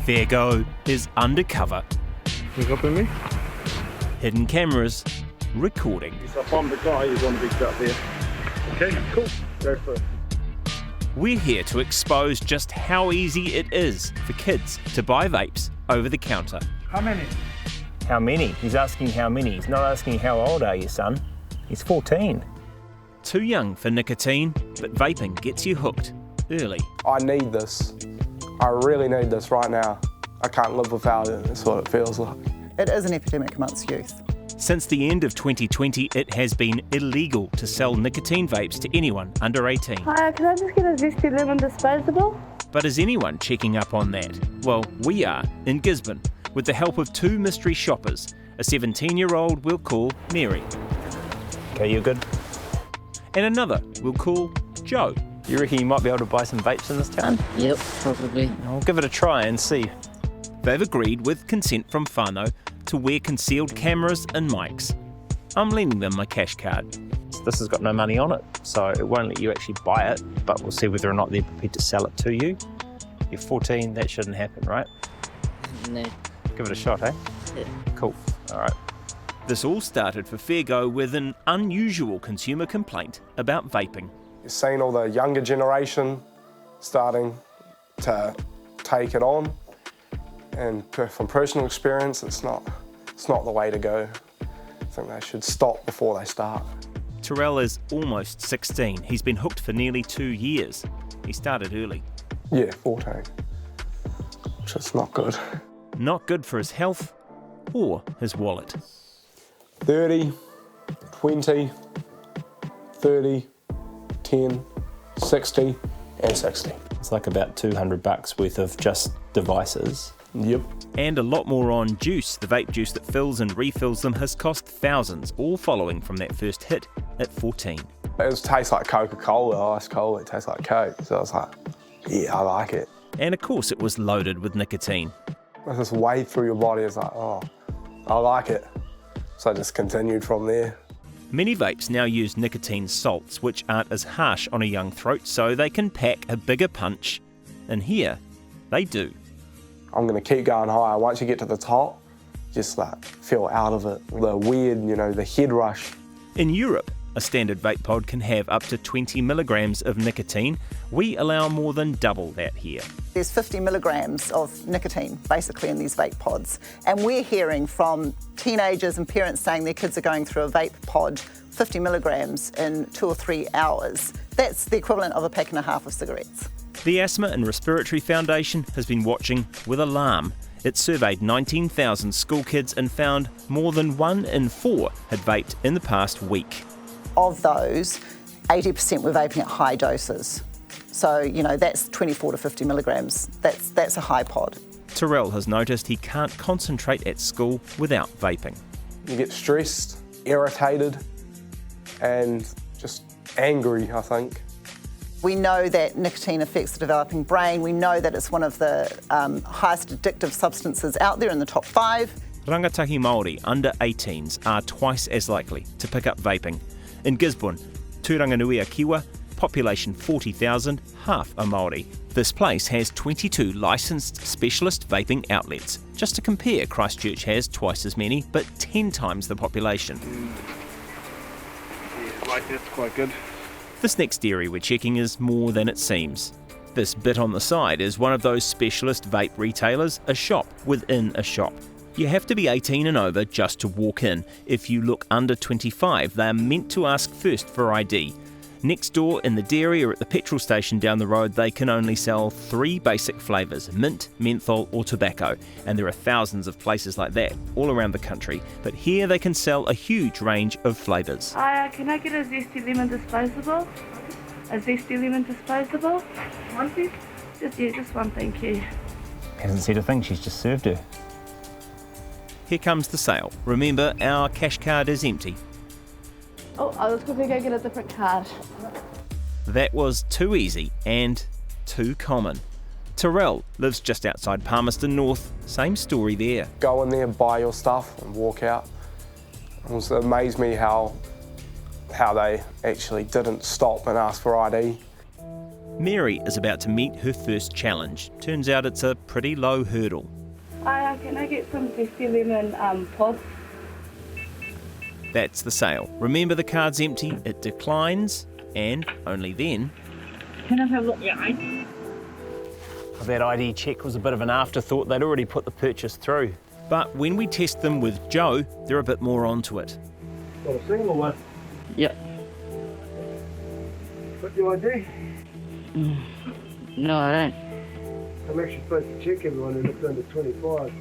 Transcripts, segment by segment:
Fair Go is undercover. You got me? Hidden cameras recording. If I'm the guy, you want to be up there. Okay, cool. Go for it. We're here to expose just how easy it is for kids to buy vapes over the counter. How many? How many? He's asking how many. He's not asking how old are you, son. He's 14. Too young for nicotine, but vaping gets you hooked early. I need this. I really need this right now. I can't live without it. That's what it feels like. It is an epidemic amongst youth. Since the end of 2020, it has been illegal to sell nicotine vapes to anyone under 18. Hi, can I just get a Zesty Lemon disposable? But is anyone checking up on that? Well, we are in Gisborne, with the help of two mystery shoppers, a 17-year-old we'll call Mary. Okay, you're good? And another we'll call Joe. You reckon you might be able to buy some vapes in this town? Yep, probably. I'll give it a try and see. They've agreed with consent from whānau to wear concealed cameras and mics. I'm lending them my cash card. This has got no money on it, so it won't let you actually buy it, but we'll see whether or not they're prepared to sell it to you. You're 14, that shouldn't happen, right? No. Give it a shot, eh? Yeah. Cool. All right. This all started for Fair Go with an unusual consumer complaint about vaping. You've seen all the younger generation starting to take it on, and from personal experience, it's not the way to go. I think they should stop before they start. Terrell is almost 16. He's been hooked for nearly 2 years. He started early. Yeah, 14. Which is not good. Not good for his health or his wallet. 30, 20, 30, 10, 60, and 60. It's like about $200 worth of just devices. Yep. And a lot more on juice. The vape juice that fills and refills them has cost thousands, all following from that first hit at 14. It tastes like Coca-Cola, ice cold. It tastes like Coke. So I was like, yeah, I like it. And of course it was loaded with nicotine. It's just wave through your body. It's like, oh, I like it. So I just continued from there. Many vapes now use nicotine salts, which aren't as harsh on a young throat, so they can pack a bigger punch. And here, they do. I'm going to keep going higher. Once you get to the top, just like feel out of it. The weird, the head rush. In Europe, a standard vape pod can have up to 20 milligrams of nicotine. We allow more than double that here. There's 50 milligrams of nicotine basically in these vape pods. And we're hearing from teenagers and parents saying their kids are going through a vape pod 50 milligrams in 2 or 3 hours. That's the equivalent of a pack and a half of cigarettes. The Asthma and Respiratory Foundation has been watching with alarm. It surveyed 19,000 school kids and found more than 1 in 4 had vaped in the past week. Of those, 80% were vaping at high doses. So, that's 24 to 50 milligrams. That's a high pod. Terrell has noticed he can't concentrate at school without vaping. You get stressed, irritated, and just angry, I think. We know that nicotine affects the developing brain. We know that it's one of the highest addictive substances out there in the top 5. Rangatahi Māori under 18s are twice as likely to pick up vaping. In Gisborne, Tūranganui Kiwa, population 40,000, half are Māori. This place has 22 licensed specialist vaping outlets. Just to compare, Christchurch has twice as many, but 10 times the population. Yeah, like that's quite good. This next dairy we're checking is more than it seems. This bit on the side is one of those specialist vape retailers, a shop within a shop. You have to be 18 and over just to walk in. If you look under 25, they are meant to ask first for ID. Next door in the dairy or at the petrol station down the road, they can only sell 3 basic flavours, mint, menthol or tobacco. And there are thousands of places like that all around the country. But here they can sell a huge range of flavours. Hi, can I get a Zesty Lemon disposable? A Zesty Lemon disposable? One please? Just one, thank you. Hasn't said a thing, she's just served her. Here comes the sale. Remember, our cash card is empty. Oh, I'll just quickly go get a different card. That was too easy and too common. Terrell lives just outside Palmerston North. Same story there. Go in there, buy your stuff, and walk out. It was amazed me how they actually didn't stop and ask for ID. Mary is about to meet her first challenge. Turns out it's a pretty low hurdle. Can I get some zesty lemon pods? That's the sale. Remember, the card's empty, it declines, and only then. Can I have a look at your ID? That ID check was a bit of an afterthought. They'd already put the purchase through. But when we test them with Joe, they're a bit more onto it. Got a single one. Yep. Got your ID? No, I don't. I'm actually supposed to check everyone who looks under 25.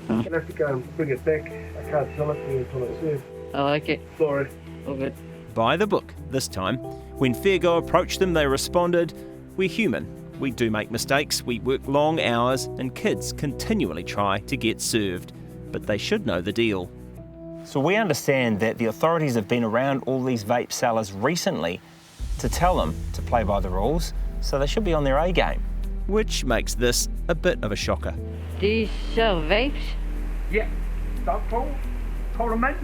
I'll have to go and bring it back. I can't sell it to you until it's served. Oh, okay. Sorry. All good. By the book, this time. When Fairgo approached them, they responded, "We're human. We do make mistakes, we work long hours, and kids continually try to get served. But they should know the deal." So we understand that the authorities have been around all these vape sellers recently to tell them to play by the rules, so they should be on their A game. Which makes this a bit of a shocker. Do you sell vapes? Yeah. Dark coal, coal and mint,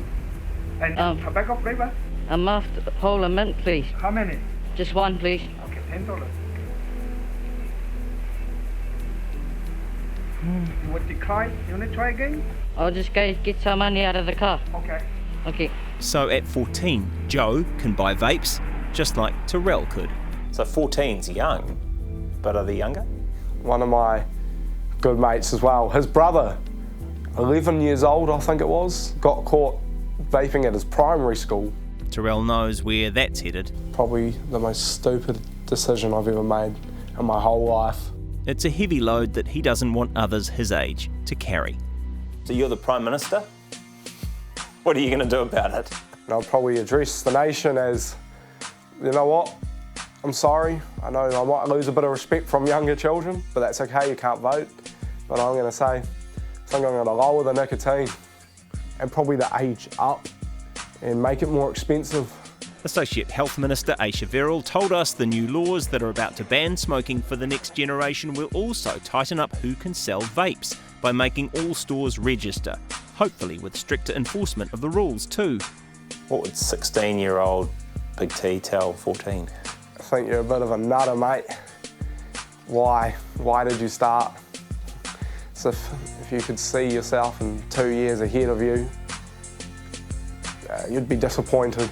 and tobacco flavour. I'm after whole and mint, please. How many? Just one, please. Okay, $10. You would decline? You want to try again? I'll just go get some money out of the car. Okay. Okay. So at 14, Joe can buy vapes just like Terrell could. So 14's young, but are they younger? One of my good mates as well, his brother, 11 years old I think it was, got caught vaping at his primary school. Terrell knows where that's headed. Probably the most stupid decision I've ever made in my whole life. It's a heavy load that he doesn't want others his age to carry. So you're the Prime Minister? What are you going to do about it? And I'll probably address the nation as, you know what, I'm sorry, I know I might lose a bit of respect from younger children, but that's okay, you can't vote. But I'm going to say, I think I'm going to lower the nicotine and probably the age up and make it more expensive. Associate Health Minister Aisha Verrill told us the new laws that are about to ban smoking for the next generation will also tighten up who can sell vapes by making all stores register, hopefully with stricter enforcement of the rules too. What would 16-year-old Big T tell 14? I think you're a bit of a nutter, mate. Why did you start? So if you could see yourself in 2 years ahead of you, you'd be disappointed.